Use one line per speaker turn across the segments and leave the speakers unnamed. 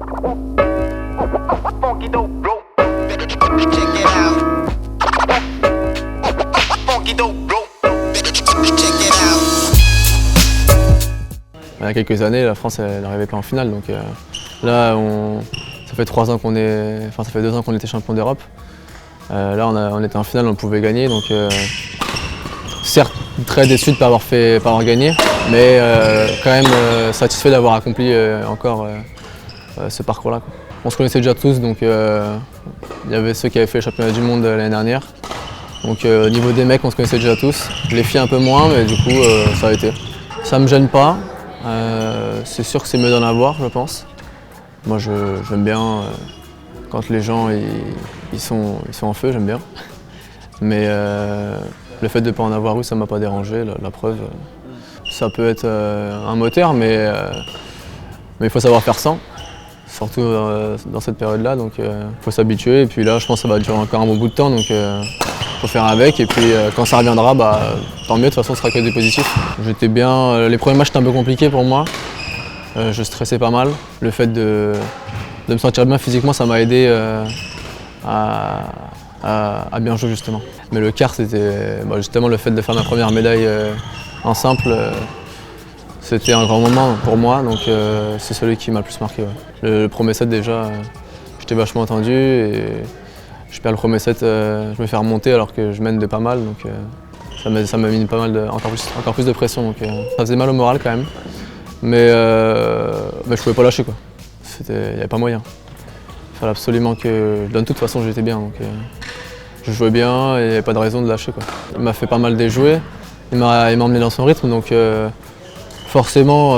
Il y a quelques années, la France n'arrivait pas en finale, donc là, ça fait 3 ans ça fait 2 ans qu'on était champion d'Europe. Là, on était en finale, on pouvait gagner, donc certes très déçu de ne pas avoir gagné, mais quand même satisfait d'avoir accompli encore ce parcours-là. On se connaissait déjà tous, donc il y avait ceux qui avaient fait le championnat du monde l'année dernière. Donc au niveau des mecs, on se connaissait déjà tous. Les filles un peu moins, mais du coup ça a été. Ça me gêne pas. C'est sûr que c'est mieux d'en avoir, je pense. Moi j'aime bien quand les gens ils sont en feu, j'aime bien. Mais le fait de ne pas en avoir eu, ça ne m'a pas dérangé, la preuve. Ça peut être un moteur, mais il faut savoir faire sans. Surtout dans cette période-là, donc il faut s'habituer. Et puis là, je pense que ça va durer encore un bon bout de temps, donc faut faire avec. Et puis quand ça reviendra, tant mieux, de toute façon, ce sera que du positif. J'étais bien. Les premiers matchs étaient un peu compliqués pour moi. Je stressais pas mal. Le fait de me sentir bien physiquement, ça m'a aidé à bien jouer justement. Mais le quart, c'était justement le fait de faire ma première médaille en simple. C'était un grand moment pour moi, donc c'est celui qui m'a le plus marqué. Ouais. Le premier set déjà, j'étais vachement tendu et je perds le premier set, je me fais remonter alors que je mène de pas mal, donc ça m'a mis pas mal encore plus de pression. Donc, ça faisait mal au moral quand même, mais je pouvais pas lâcher quoi. Il n'y avait pas moyen. Il fallait absolument que je donne. De toute façon, j'étais bien, donc je jouais bien et il n'y avait pas de raison de lâcher quoi. Il m'a fait pas mal déjouer, il m'a emmené dans son rythme, donc forcément,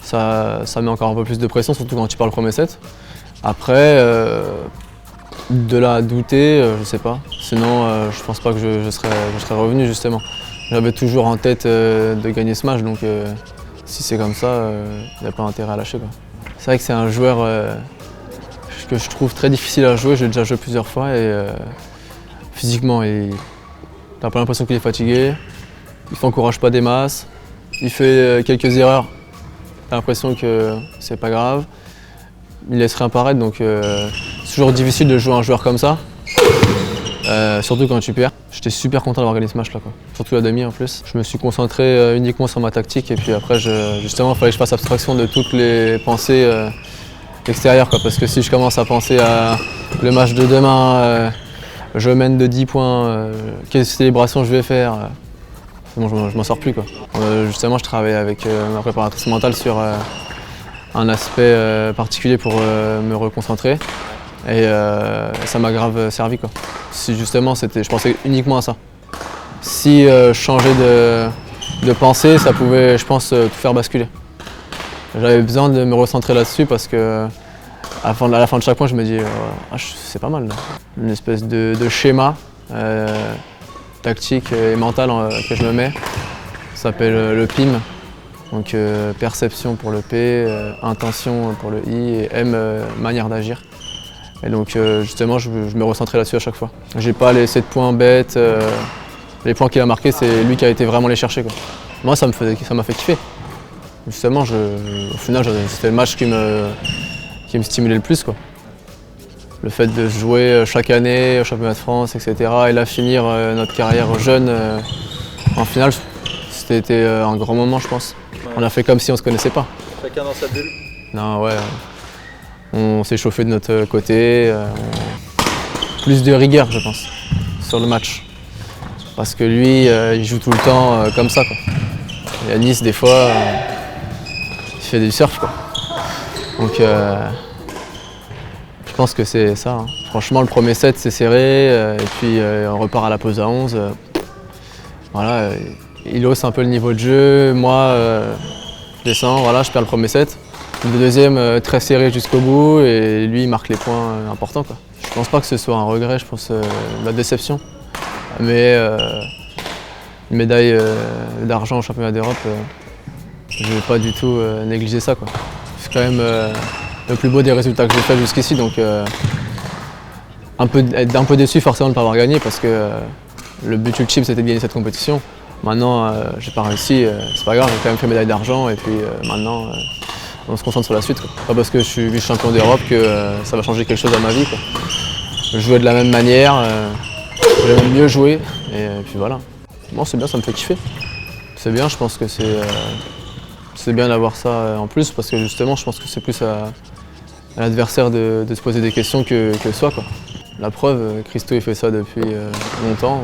ça met encore un peu plus de pression, surtout quand tu perds le premier set. Après, de là à douter, je sais pas. Sinon, je pense pas que je serais revenu justement. J'avais toujours en tête de gagner ce match, donc si c'est comme ça, il n'y a pas intérêt à lâcher, quoi. C'est vrai que c'est un joueur que je trouve très difficile à jouer. J'ai déjà joué plusieurs fois et physiquement, t'as pas l'impression qu'il est fatigué. Il t'encourage pas des masses. Il fait quelques erreurs, t'as l'impression que c'est pas grave. Il laisse rien paraître, donc c'est toujours difficile de jouer un joueur comme ça. Surtout quand tu perds. J'étais super content d'avoir gagné ce match-là, quoi. Surtout la demi en plus. Je me suis concentré uniquement sur ma tactique et puis après, justement, il fallait que je fasse abstraction de toutes les pensées extérieures, quoi. Parce que si je commence à penser à le match de demain, je mène de 10 points, quelle célébration je vais faire. Bon, je m'en sors plus, quoi. Justement, je travaille avec ma préparatrice mentale sur un aspect particulier pour me reconcentrer et ça m'a grave servi, quoi. Si justement, je pensais uniquement à ça. Si je changeais de pensée, ça pouvait, je pense, tout faire basculer. J'avais besoin de me recentrer là-dessus parce que à la fin de chaque point, je me dis c'est pas mal là. Une espèce de schéma tactique et mental que je me mets. Ça s'appelle le PIM, donc perception pour le P, intention pour le I et M, manière d'agir. Et donc justement, je me recentrais là-dessus à chaque fois. J'ai pas laissé de points bêtes. Les points qu'il a marqués, c'est lui qui a été vraiment les chercher, quoi. Moi, ça m'a fait kiffer. Justement, au final, c'était le match qui me stimulait le plus, quoi. Le fait de jouer chaque année au championnat de France, etc. et là finir notre carrière jeune en finale, c'était un grand moment, je pense. Ouais. On a fait comme si on ne se connaissait pas.
Chacun dans sa bulle?
Non, ouais. On s'est chauffé de notre côté. Plus de rigueur, je pense, sur le match. Parce que lui, il joue tout le temps comme ça, quoi. Et à Nice, des fois, il fait du surf, quoi. Donc, je pense que c'est ça. Hein. Franchement, le premier set, c'est serré. Et puis, on repart à la pause à 11. Voilà, il hausse un peu le niveau de jeu. Moi, je descends, voilà, je perds le premier set. Le deuxième, très serré jusqu'au bout. Et lui, il marque les points importants, quoi. Je pense pas que ce soit un regret, je pense la déception. Mais une médaille d'argent au championnat d'Europe, je ne vais pas du tout négliger ça, quoi. C'est quand même le plus beau des résultats que j'ai fait jusqu'ici, donc être un peu déçu forcément de ne pas avoir gagné parce que le but ultime c'était de gagner cette compétition. Maintenant, j'ai pas réussi, c'est pas grave, j'ai quand même fait médaille d'argent et puis maintenant, on se concentre sur la suite, quoi. Pas parce que je suis vice-champion d'Europe que ça va changer quelque chose à ma vie, quoi. Je jouais de la même manière, je vais même mieux jouer, et puis voilà. Bon, c'est bien, ça me fait kiffer. C'est bien, je pense que c'est bien d'avoir ça en plus, parce que justement, je pense que c'est plus à l'adversaire de se poser des questions que soi, quoi. La preuve, Christo il fait ça depuis longtemps,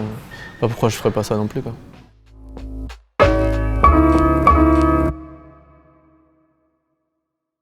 pas pourquoi je ferais pas ça non plus, quoi.